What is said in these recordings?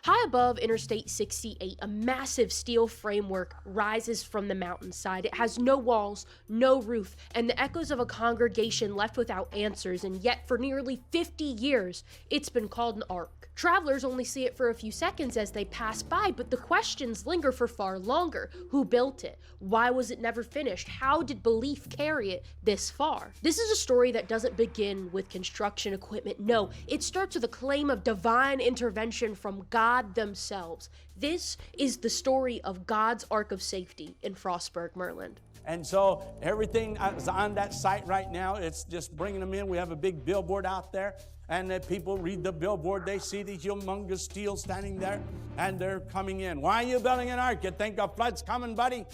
High above Interstate 68, a massive steel framework rises from the mountainside. It has no walls, no roof, and the echoes of a congregation left without answers, and yet for nearly 50 years, it's been called an ark. Travelers only see it for a few seconds as they pass by, but the questions linger for far longer. Who built it? Why was it never finished? How did belief carry it this far? This is a story that doesn't begin with construction equipment. No, it starts with a claim of divine intervention from God themselves. This is the story of God's Ark of Safety in Frostburg, Maryland. And so everything is on that site right now. It's just bringing them in. We have a big billboard out there, and people read the billboard. They see these humongous steel standing there, and they're coming in. Why are you building an ark? You think a flood's coming, buddy?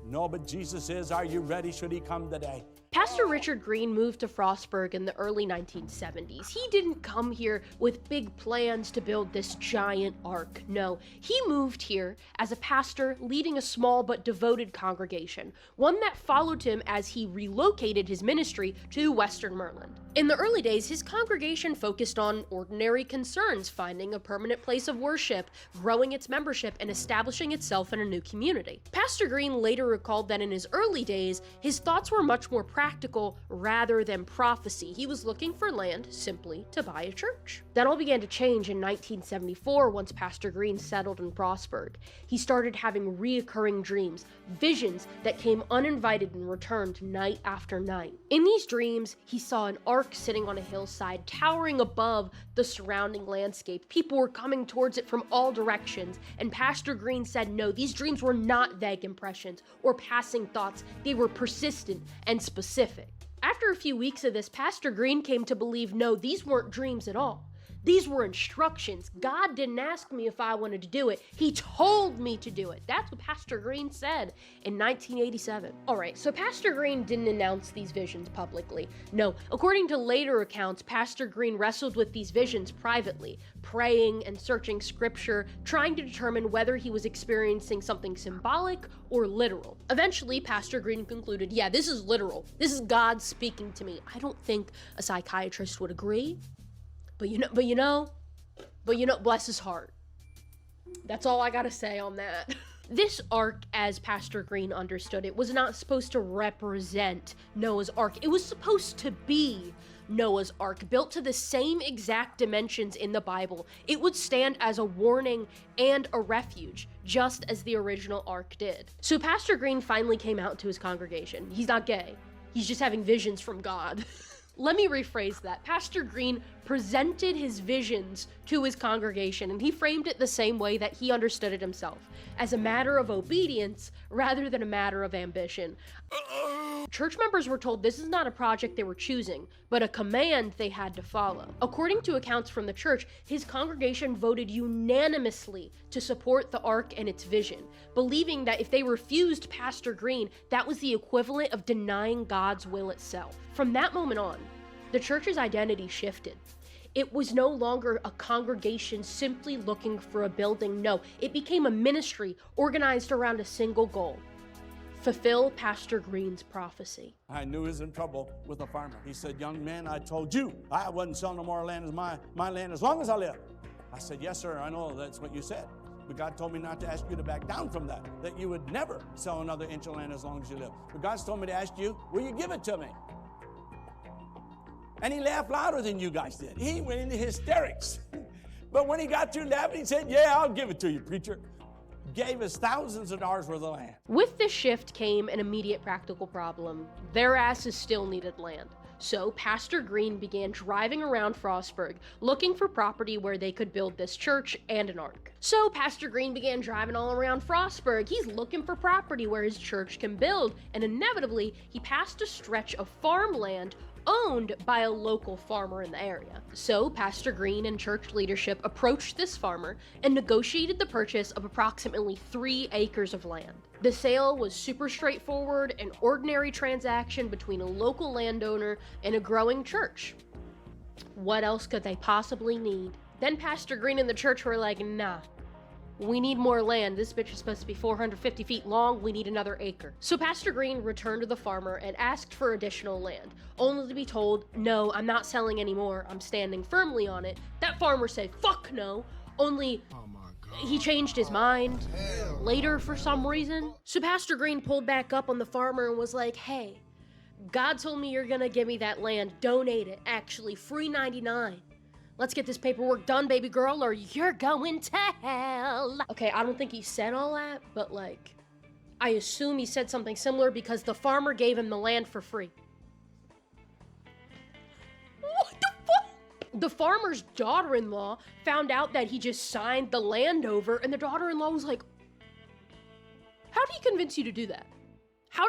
No, but Jesus is. Are you ready? Should he come today? Pastor Richard Green moved to Frostburg in the early 1970s. He didn't come here with big plans to build this giant ark. No, he moved here as a pastor leading a small but devoted congregation, one that followed him as he relocated his ministry to Western Maryland. In the early days, his congregation focused on ordinary concerns, finding a permanent place of worship, growing its membership, and establishing itself in a new community. Pastor Green later recalled that in his early days, his thoughts were much more practical rather than prophecy. He was looking for land simply to buy a church. That all began to change in 1974 once Pastor Green settled in Frostburg. He started having reoccurring dreams, visions that came uninvited and returned night after night. In these dreams, he saw an ark sitting on a hillside, towering above the surrounding landscape. People were coming towards it from all directions, and Pastor Green said no, these dreams were not vague impressions or passing thoughts. They were persistent and specific. After a few weeks of this, Pastor Green came to believe, no, these weren't dreams at all. These were instructions. God didn't ask me if I wanted to do it. He told me to do it. That's what Pastor Green said in 1987. All right, so Pastor Green didn't announce these visions publicly. No, according to later accounts, Pastor Green wrestled with these visions privately, praying and searching scripture, trying to determine whether he was experiencing something symbolic or literal. Eventually, Pastor Green concluded, yeah, this is literal. This is God speaking to me. I don't think a psychiatrist would agree. But you know, bless his heart. That's all I gotta say on that. This ark, as Pastor Green understood it, was not supposed to represent Noah's Ark. It was supposed to be Noah's Ark, built to the same exact dimensions in the Bible. It would stand as a warning and a refuge, just as the original ark did. So Pastor Green finally came out to his congregation. He's not gay. He's just having visions from God. Let me rephrase that. Pastor Green presented his visions to his congregation, and he framed it the same way that he understood it himself, as a matter of obedience rather than a matter of ambition. Church members were told this is not a project they were choosing, but a command they had to follow. According to accounts from the church, his congregation voted unanimously to support the ark and its vision, believing that if they refused Pastor Green, that was the equivalent of denying God's will itself. From that moment on, the church's identity shifted. It was no longer a congregation simply looking for a building. No, it became a ministry organized around a single goal: fulfill Pastor Green's prophecy. I knew he was in trouble with a farmer. He said, young man, I told you I wouldn't sell no more land as my land as long as I live. I said, yes, sir, I know that's what you said. But God told me not to ask you to back down from that you would never sell another inch of land as long as you live. But God's told me to ask you, will you give it to me? And he laughed louder than you guys did. He went into hysterics. But when he got through laughing, he said, yeah, I'll give it to you, preacher. Gave us thousands of dollars worth of land. With this shift came an immediate practical problem. Their asses still needed land. So Pastor Green began driving around Frostburg, looking for property where they could build this church and an ark. So Pastor Green began driving all around Frostburg. He's looking for property where his church can build, and inevitably, he passed a stretch of farmland owned by a local farmer in the area. So Pastor Green and church leadership approached this farmer and negotiated the purchase of approximately 3 acres of land. The sale was super straightforward, an ordinary transaction between a local landowner and a growing church. What else could they possibly need? Then Pastor Green and the church were like, nah. We need more land. This bitch is supposed to be 450 feet long. We need another acre. So Pastor Green returned to the farmer and asked for additional land, only to be told, no, I'm not selling anymore. I'm standing firmly on it. That farmer said, fuck no. Only he changed his mind later for some reason. So Pastor Green pulled back up on the farmer and was like, hey, God told me you're gonna give me that land. Donate it. Actually, free 99. Let's get this paperwork done, baby girl, or you're going to hell. Okay, I don't think he said all that, but like, I assume he said something similar because the farmer gave him the land for free. What the fuck? The farmer's daughter-in-law found out that he just signed the land over, and the daughter-in-law was like, how did he convince you to do that?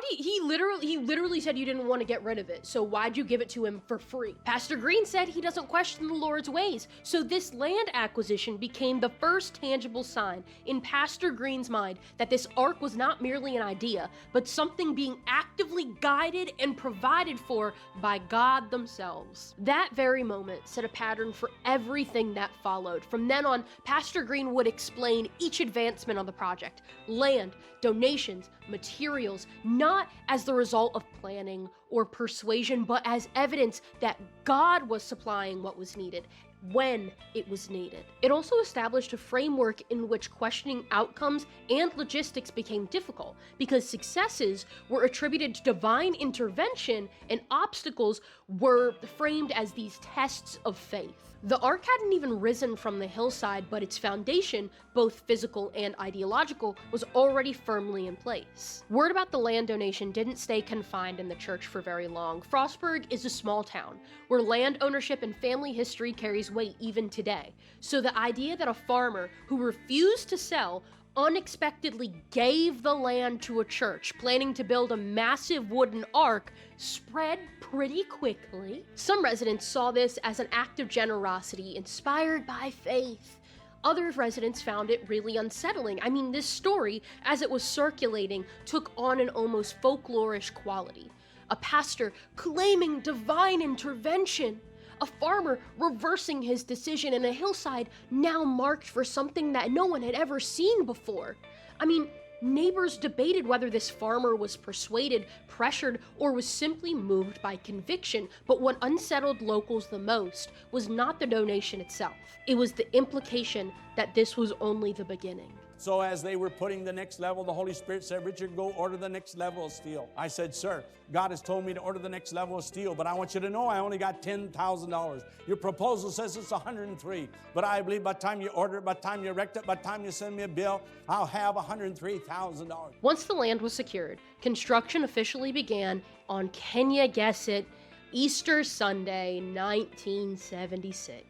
He literally said you didn't want to get rid of it, so why'd you give it to him for free? Pastor Green said he doesn't question the Lord's ways, so this land acquisition became the first tangible sign in Pastor Green's mind that this ark was not merely an idea, but something being actively guided and provided for by God themselves. That very moment set a pattern for everything that followed. From then on, Pastor Green would explain each advancement on the project: land, donations, materials, not as the result of planning or persuasion, but as evidence that God was supplying what was needed when it was needed. It also established a framework in which questioning outcomes and logistics became difficult, because successes were attributed to divine intervention and obstacles were framed as these tests of faith. The ark hadn't even risen from the hillside, but its foundation, both physical and ideological, was already firmly in place. Word about the land donation didn't stay confined in the church for very long. Frostburg is a small town where land ownership and family history carries weight even today. So the idea that a farmer who refused to sell unexpectedly gave the land to a church planning to build a massive wooden ark spread pretty quickly. Some residents saw this as an act of generosity inspired by faith. Other residents found it really unsettling. I mean, this story, as it was circulating, took on an almost folklorish quality. A pastor claiming divine intervention. A farmer reversing his decision, in a hillside now marked for something that no one had ever seen before. I mean, neighbors debated whether this farmer was persuaded, pressured, or was simply moved by conviction, but what unsettled locals the most was not the donation itself. It was the implication that this was only the beginning. So as they were putting the next level, the Holy Spirit said, Richard, go order the next level of steel. I said, sir, God has told me to order the next level of steel, but I want you to know I only got $10,000. Your proposal says it's 103, but I believe by the time you order it, by the time you erect it, by the time you send me a bill, I'll have $103,000. Once the land was secured, construction officially began on, can you guess it, Easter Sunday, 1976.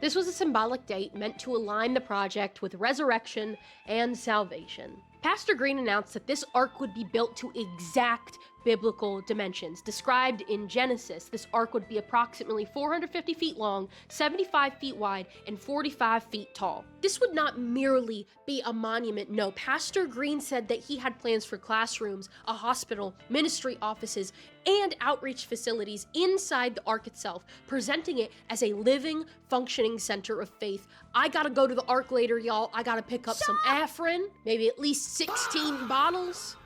This was a symbolic date meant to align the project with resurrection and salvation. Pastor Green announced that this ark would be built to exact biblical dimensions. Described in Genesis, this ark would be approximately 450 feet long, 75 feet wide, and 45 feet tall. This would not merely be a monument, no. Pastor Green said that he had plans for classrooms, a hospital, ministry offices, and outreach facilities inside the ark itself, presenting it as a living, functioning center of faith. I gotta go to the ark later, y'all. I gotta pick up some Afrin, maybe at least 16 bottles.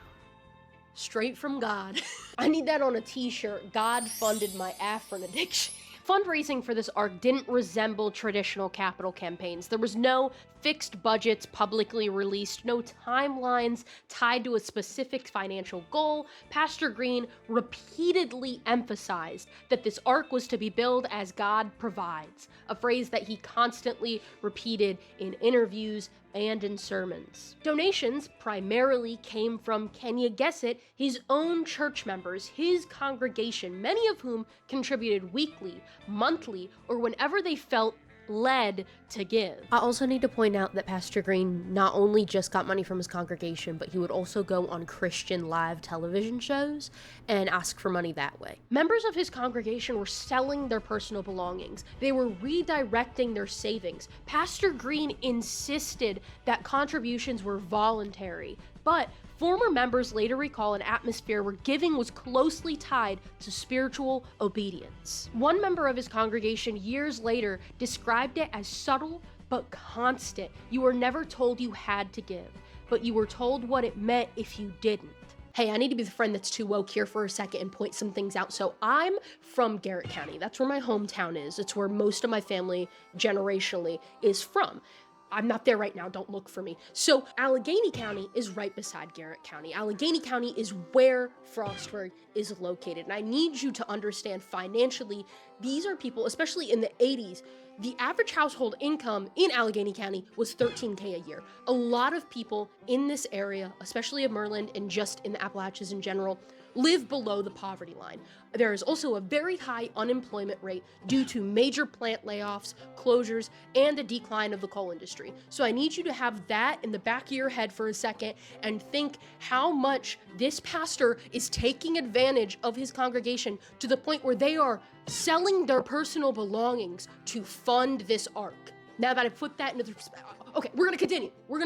Straight from God. I need that on a t-shirt. God funded my Afrin addiction. Fundraising for this arc didn't resemble traditional capital campaigns. There was no fixed budgets publicly released, no timelines tied to a specific financial goal. Pastor Green repeatedly emphasized that this ark was to be built as God provides, a phrase that he constantly repeated in interviews and in sermons. Donations primarily came from, can you guess it, his own church members, his congregation, many of whom contributed weekly, monthly, or whenever they felt led to give. I also need to point out that Pastor Green not only just got money from his congregation, but he would also go on Christian live television shows and ask for money that way. Members of his congregation were selling their personal belongings. They were redirecting their savings. Pastor Green insisted that contributions were voluntary, but former members later recall an atmosphere where giving was closely tied to spiritual obedience. One member of his congregation years later described it as subtle but constant. You were never told you had to give, but you were told what it meant if you didn't. Hey, I need to be the friend that's too woke here for a second and point some things out. So I'm from Garrett County. That's where my hometown is. It's where most of my family generationally is from. I'm not there right now, don't look for me. So Allegheny County is right beside Garrett County. Allegheny County is where Frostburg is located. And I need you to understand financially, these are people, especially in the 80s, the average household income in Allegheny County was $13K a year. A lot of people in this area, especially of Maryland and just in the Appalachians in general, live below the poverty line. There is also a very high unemployment rate due to major plant layoffs, closures, and the decline of the coal industry. So I need you to have that in the back of your head for a second and think how much this pastor is taking advantage of his congregation to the point where they are selling their personal belongings to fund this ark. Now that I've put that into the okay, we're gonna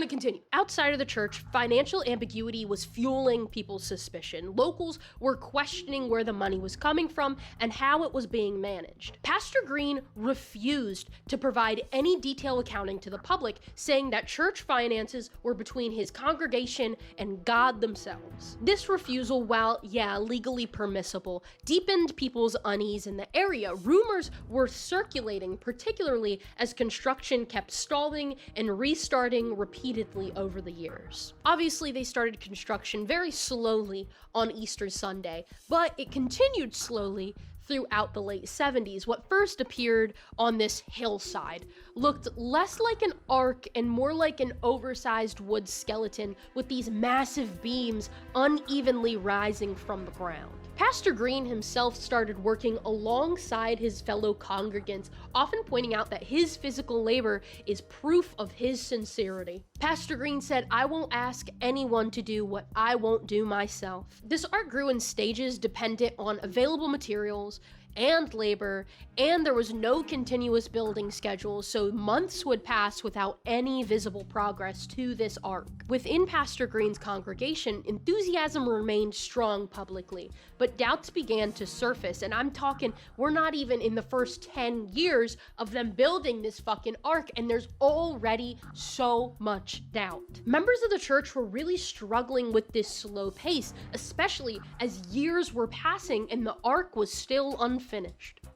continue. Outside of the church, financial ambiguity was fueling people's suspicion. Locals were questioning where the money was coming from and how it was being managed. Pastor Green refused to provide any detailed accounting to the public, saying that church finances were between his congregation and God themselves. This refusal, while, legally permissible, deepened people's unease in the area. Rumors were circulating, particularly as construction kept stalling and restarting repeatedly over the years. Obviously, they started construction very slowly on Easter Sunday, but it continued slowly throughout the late 70s. What first appeared on this hillside looked less like an ark and more like an oversized wood skeleton with these massive beams unevenly rising from the ground. Pastor Green himself started working alongside his fellow congregants, often pointing out that his physical labor is proof of his sincerity. Pastor Green said, "I won't ask anyone to do what I won't do myself." This art grew in stages dependent on available materials and labor, and there was no continuous building schedule, so months would pass without any visible progress to this ark. Within Pastor Green's congregation, enthusiasm remained strong publicly, but doubts began to surface, and I'm talking, we're not even in the first 10 years of them building this fucking ark, and there's already so much doubt. Members of the church were really struggling with this slow pace, especially as years were passing and the ark was still unfinished.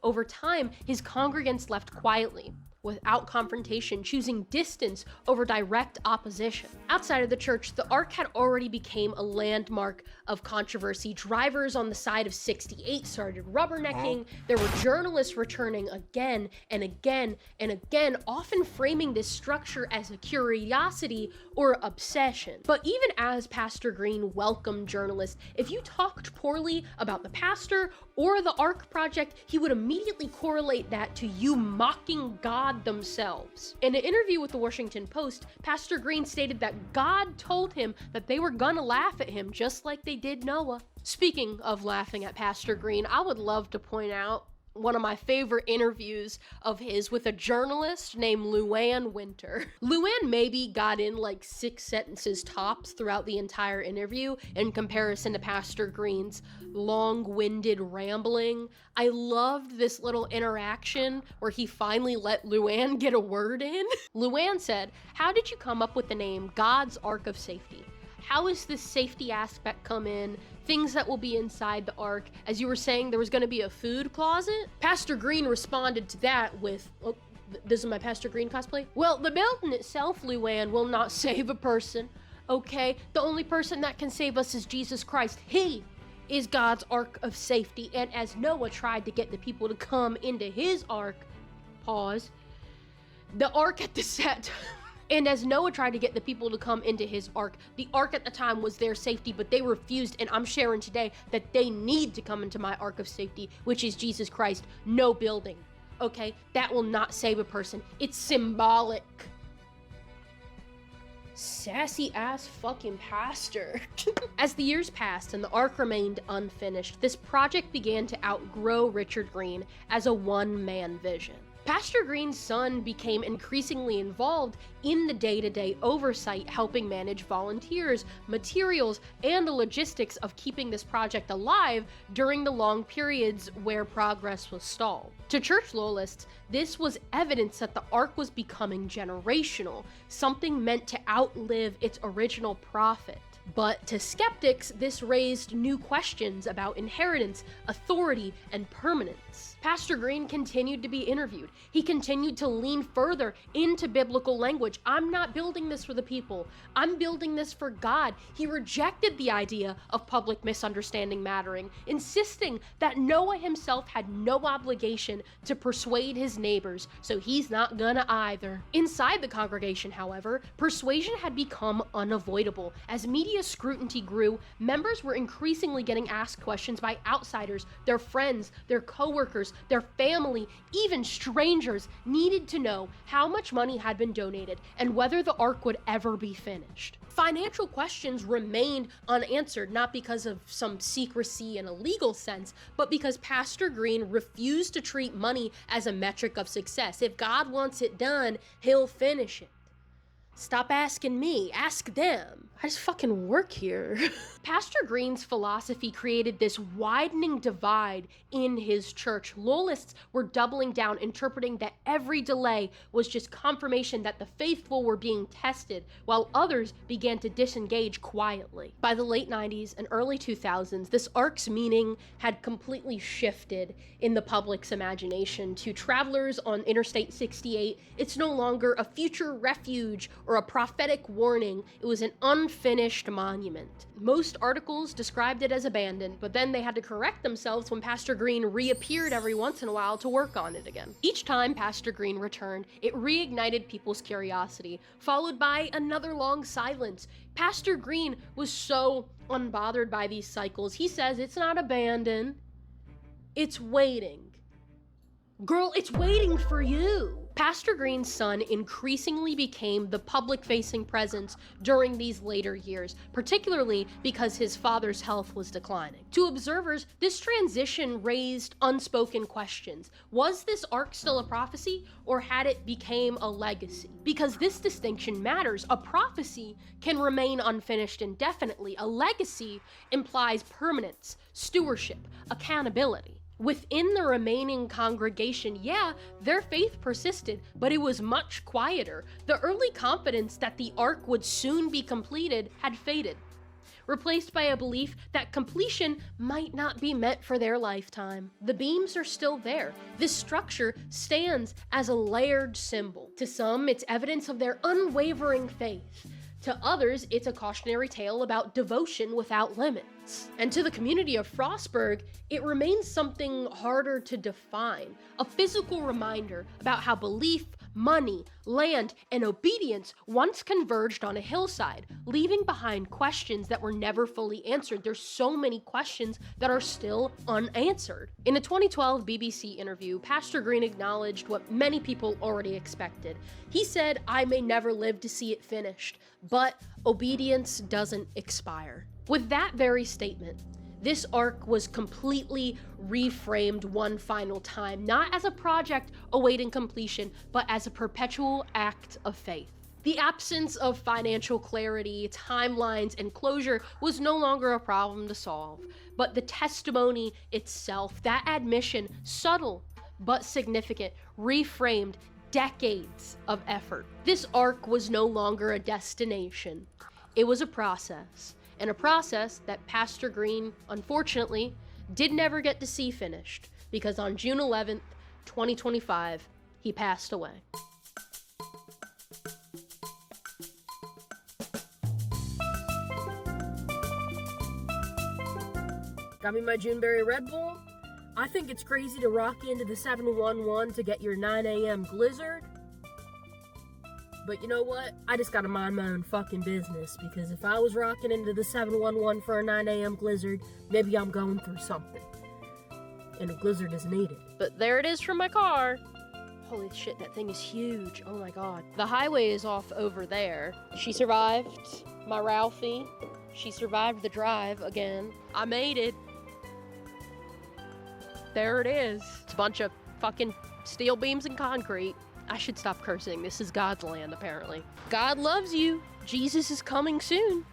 Over time, his congregants left quietly, without confrontation, choosing distance over direct opposition. Outside of the church, the ark had already become a landmark of controversy. Drivers on the side of 68 started rubbernecking. There were journalists returning again and again and again, often framing this structure as a curiosity or obsession. But even as Pastor Green welcomed journalists, if you talked poorly about the pastor or the Ark project, he would immediately correlate that to you mocking God themselves. In an interview with the Washington Post, Pastor Green stated that God told him that they were gonna laugh at him just like they did Noah. Speaking of laughing at Pastor Green, I would love to point out one of my favorite interviews of his with a journalist named Luann Winter. Luann maybe got in like 6 sentences tops throughout the entire interview in comparison to Pastor Green's long-winded rambling. I loved this little interaction where he finally let Luann get a word in. Luann said, "How did you come up with the name God's Ark of Safety? How is this safety aspect come in? Things that will be inside the ark. As you were saying, there was going to be a food closet?" Pastor Green responded to that with, "Oh, this is my Pastor Green cosplay? Well, the building itself, Luann, will not save a person, okay? The only person that can save us is Jesus Christ. He is God's ark of safety. And as Noah tried to get the people to come into his ark," pause, the ark at the set... And as Noah tried to get the people to come into his ark, the ark at the time was their safety, but they refused, and I'm sharing today that they need to come into my ark of safety, which is Jesus Christ. No building, okay? That will not save a person. It's symbolic. Sassy ass fucking pastor. As the years passed and the ark remained unfinished, this project began to outgrow Richard Green as a one-man vision. Pastor Green's son became increasingly involved in the day-to-day oversight, helping manage volunteers, materials, and the logistics of keeping this project alive during the long periods where progress was stalled. To church loyalists, this was evidence that the ark was becoming generational, something meant to outlive its original prophet. But to skeptics, this raised new questions about inheritance, authority, and permanence. Pastor Green continued to be interviewed. He continued to lean further into biblical language. I'm not building this for the people. I'm building this for God. He rejected the idea of public misunderstanding mattering, insisting that Noah himself had no obligation to persuade his neighbors, so he's not gonna either. Inside the congregation, however, persuasion had become unavoidable. As media scrutiny grew, members were increasingly getting asked questions by outsiders. Their friends, their coworkers, their family, even strangers needed to know how much money had been donated and whether the ark would ever be finished. Financial questions remained unanswered, not because of some secrecy in a legal sense, but because Pastor Green refused to treat money as a metric of success. If God wants it done, he'll finish it. Stop asking me, ask them. I just fucking work here. Pastor Green's philosophy created this widening divide in his church. Loyalists were doubling down, interpreting that every delay was just confirmation that the faithful were being tested, while others began to disengage quietly. By the late 90s and early 2000s, this ark's meaning had completely shifted in the public's imagination. To travelers on Interstate 68, it's no longer a future refuge or a prophetic warning. It was an unfinished monument. Most articles described it as abandoned, but then they had to correct themselves when Pastor Green reappeared every once in a while to work on it again. Each time Pastor Green returned, it reignited people's curiosity, followed by another long silence. Pastor Green was so unbothered by these cycles. He says it's not abandoned, it's waiting. Girl, it's waiting for you. Pastor Green's son increasingly became the public-facing presence during these later years, particularly because his father's health was declining. To observers, this transition raised unspoken questions. Was this ark still a prophecy, or had it become a legacy? Because this distinction matters. A prophecy can remain unfinished indefinitely. A legacy implies permanence, stewardship, accountability. Within the remaining congregation, yeah, their faith persisted, but it was much quieter. The early confidence that the ark would soon be completed had faded, replaced by a belief that completion might not be meant for their lifetime. The beams are still there. This structure stands as a layered symbol. To some, it's evidence of their unwavering faith. To others, it's a cautionary tale about devotion without limits. And to the community of Frostburg, it remains something harder to define, a physical reminder about how belief, money, land, and obedience once converged on a hillside, leaving behind questions that were never fully answered. There's so many questions that are still unanswered. In a 2012 BBC interview, Pastor Green acknowledged what many people already expected. He said, "I may never live to see it finished, but obedience doesn't expire." With that very statement, this ark was completely reframed one final time, not as a project awaiting completion, but as a perpetual act of faith. The absence of financial clarity, timelines, and closure was no longer a problem to solve, but the testimony itself, that admission, subtle but significant, reframed decades of effort. This ark was no longer a destination. It was a process. And a process that Pastor Green, unfortunately, did never get to see finished, because on June 11th, 2025, he passed away. Got me my Juneberry Red Bull? I think it's crazy to rock into the 711 to get your 9 a.m. Blizzard. But you know what? I just gotta mind my own fucking business, because if I was rocking into the 711 for a 9 a.m. blizzard, maybe I'm going through something. And a blizzard is needed. But there it is from my car. Holy shit, that thing is huge. Oh my god. The highway is off over there. She survived my Ralphie. She survived the drive again. I made it. There it is. It's a bunch of fucking steel beams and concrete. I should stop cursing. This is God's land, apparently. God loves you. Jesus is coming soon.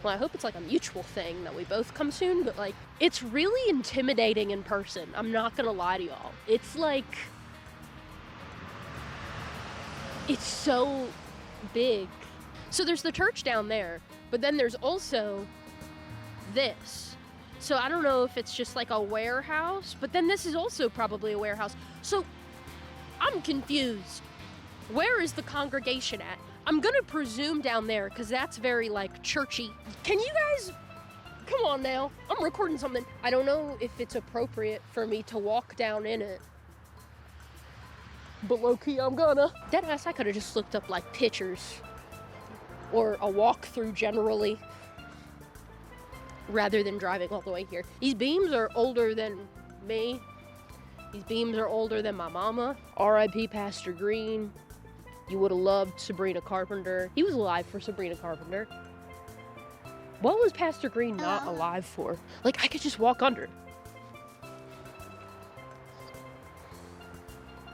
Well, I hope it's like a mutual thing that we both come soon, but like, it's really intimidating in person. I'm not gonna lie to y'all. It's like, it's so big. So there's the church down there, but then there's also this. So I don't know if it's just like a warehouse, but then this is also probably a warehouse. So I'm confused. Where is the congregation at? I'm gonna presume down there, because that's very, like, churchy. Can you guys, come on now, I'm recording something. I don't know if it's appropriate for me to walk down in it, but low-key I'm gonna. Deadass, I could've just looked up, like, pictures, or a walkthrough generally, rather than driving all the way here. These beams are older than me. These beams are older than my mama. R.I.P. Pastor Green. You would have loved Sabrina Carpenter. He was alive for Sabrina Carpenter. What was Pastor Green not alive for? Like, I could just walk under.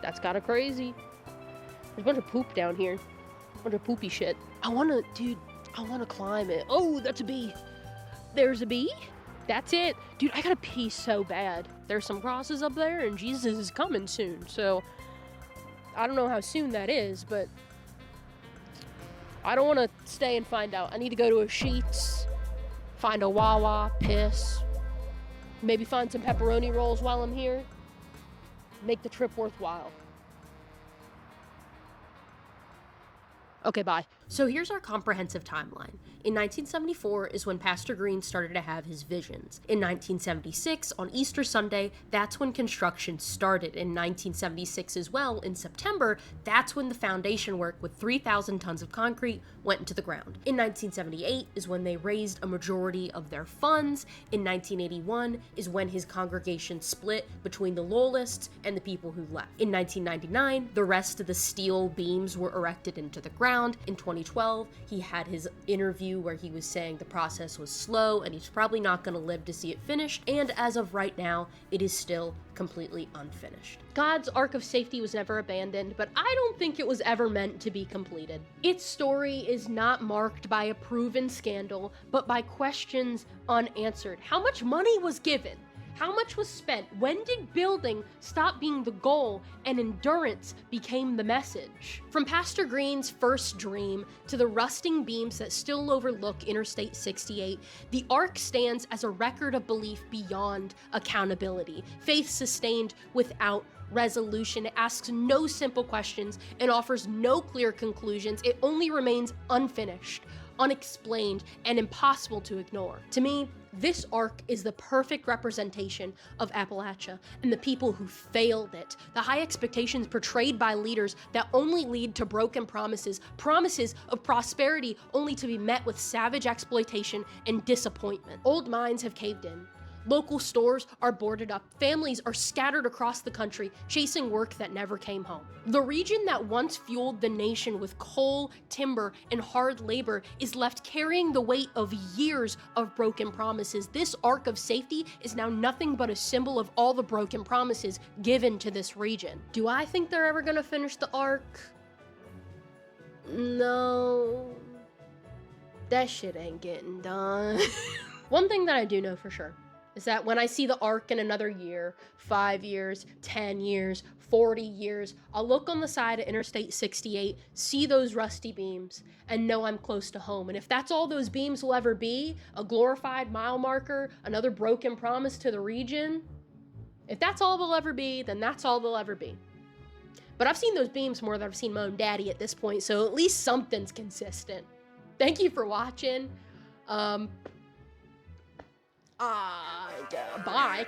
That's kind of crazy. There's a bunch of poop down here. A bunch of poopy shit. I want to climb it. Oh, that's a bee. There's a bee? That's it. Dude, I gotta pee so bad. There's some crosses up there, and Jesus is coming soon, so I don't know how soon that is, but I don't want to stay and find out. I need to go to a Sheetz, find a Wawa, piss, maybe find some pepperoni rolls while I'm here. Make the trip worthwhile. Okay, bye. So here's our comprehensive timeline. In 1974 is when Pastor Green started to have his visions. In 1976, on Easter Sunday, that's when construction started. In 1976 as well, in September, that's when the foundation work with 3,000 tons of concrete went into the ground. In 1978 is when they raised a majority of their funds. In 1981 is when his congregation split between the loyalists and the people who left. In 1999, the rest of the steel beams were erected into the ground. In 2012, he had his interview where he was saying the process was slow and he's probably not going to live to see it finished, and as of right now, it is still completely unfinished. God's Ark of Safety was never abandoned, but I don't think it was ever meant to be completed. Its story is not marked by a proven scandal, but by questions unanswered. How much money was given? How much was spent? When did building stop being the goal and endurance became the message? From Pastor Green's first dream to the rusting beams that still overlook Interstate 68, the Ark stands as a record of belief beyond accountability. Faith sustained without resolution. It asks no simple questions and offers no clear conclusions. It only remains unfinished, unexplained, and impossible to ignore. To me, this arc is the perfect representation of Appalachia and the people who failed it. The high expectations portrayed by leaders that only lead to broken promises, promises of prosperity only to be met with savage exploitation and disappointment. Old mines have caved in. Local stores are boarded up. Families are scattered across the country, chasing work that never came home. The region that once fueled the nation with coal, timber, and hard labor is left carrying the weight of years of broken promises. This ark of safety is now nothing but a symbol of all the broken promises given to this region. Do I think they're ever gonna finish the ark? No. That shit ain't getting done. One thing that I do know for sure is that when I see the ark in another year, 5 years, 10 years, 40 years, I'll look on the side of Interstate 68, see those rusty beams, and know I'm close to home. And if that's all those beams will ever be, a glorified mile marker, another broken promise to the region, if that's all they'll ever be, then that's all they'll ever be. But I've seen those beams more than I've seen my own daddy at this point, so at least something's consistent. Thank you for watching. Bye.